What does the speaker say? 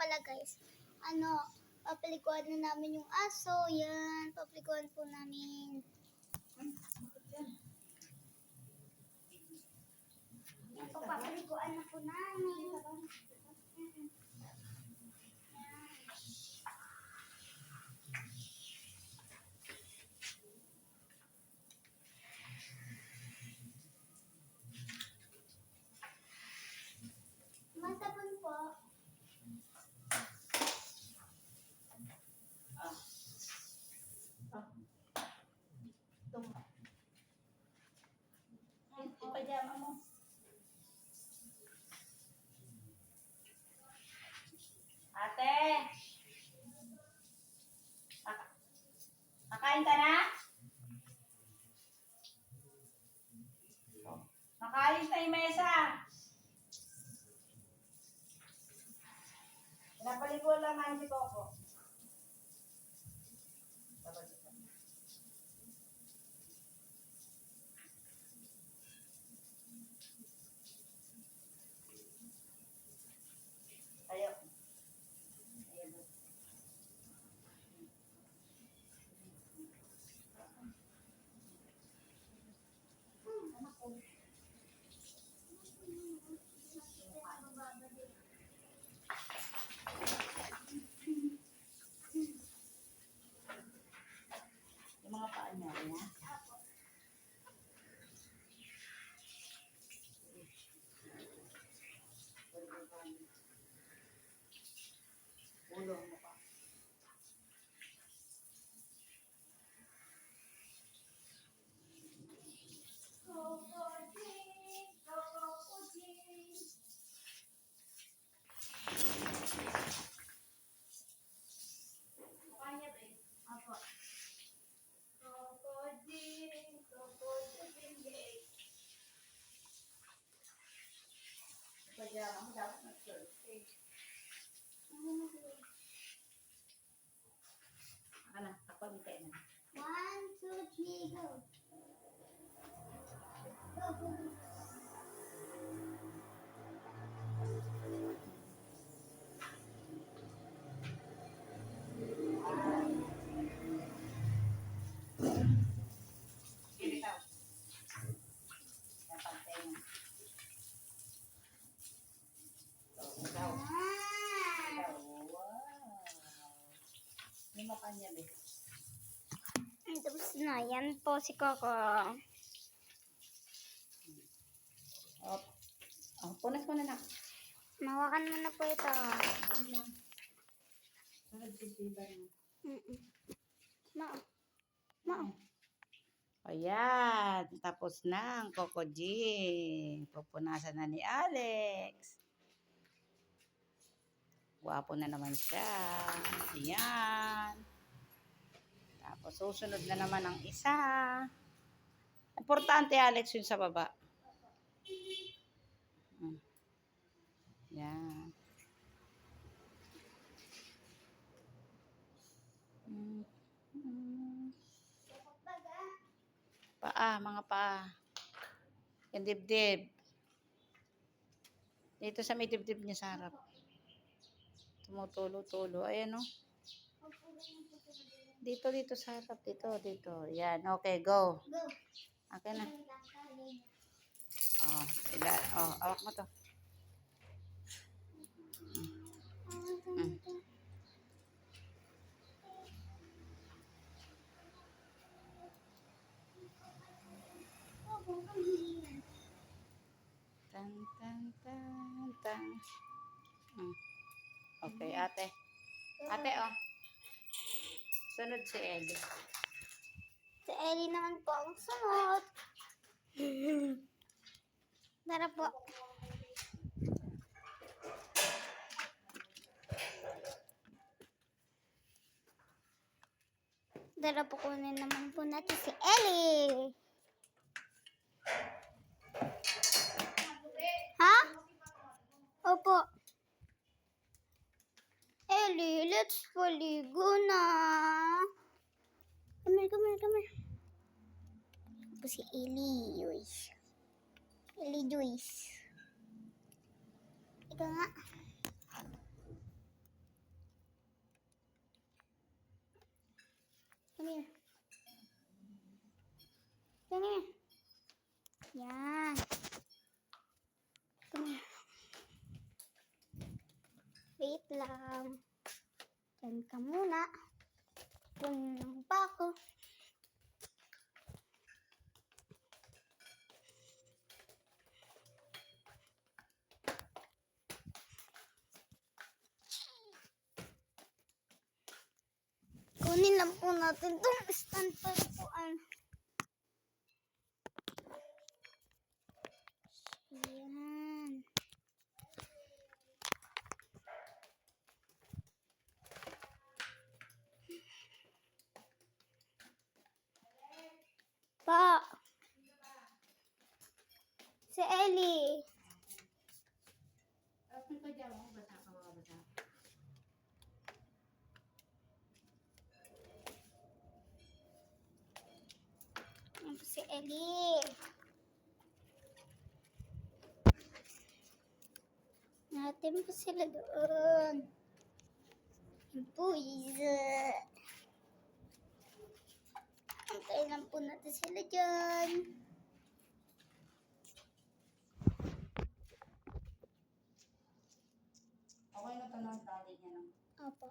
pala guys, papaliguan na namin yung aso. Yan, papaliguan po namin. Yan po, papaliguan na po namin. Masabon po. Pajama mo. Ate! Makain ka na? Makain na yung mesa. Pinapaligo lang namin si Coco. Tayo. Yung mga paa niya, ya? Ulong mo pa. Pajama mo dapat nag-shirt. Ano? Ako mitay na. 1, 2, 3, go. Go, go, go. Ikaw. Dapat tayo na. Ikaw. Ikaw. Wow. Yung mukha niya, be. Tapos na, yan po si Coco. Punas mo na na. Mawakan mo na po ito. Mao. Mao. Ayan, tapos na ang Coco Jean. Pupunasan na ni Alex. Gwapo na naman siya. Ayan. Tapos susunod na naman ang isa. Importante, Alex, yun sa baba. Ayan. Paa, mga paa. Yung dibdib. Dito sa may dibdib niya sa harap. Tumutulo-tulo. Ayan, o. Dito sa harap. Dito. Yan. Okay, go. Go. Okay na. Awak mo to. Tan, tan, tan, tan. Okay, ate. Ate, oh. Sunod si Ellie. Si Ellie naman po ang sunod. Tara po. Tara po, kunin naman po natin si Ellie. Ha? Opo. Ellie, let's paligo na. Come here. Ito si Ellie Joyce. Ellie Joyce. Ikaw nga. Wait lang. Diyan ka muna. Kunin pa ako. Kunin lang po natin itong stand pa upuan. Ayan. Pa. Si Ellie. Open ka dyan, basa ka mga basa. Ayan po si Ellie. Natin po sila doon. Ayan po, antayin lang po natin sila dyan. Okay na ito ng tali niya. No? Opo.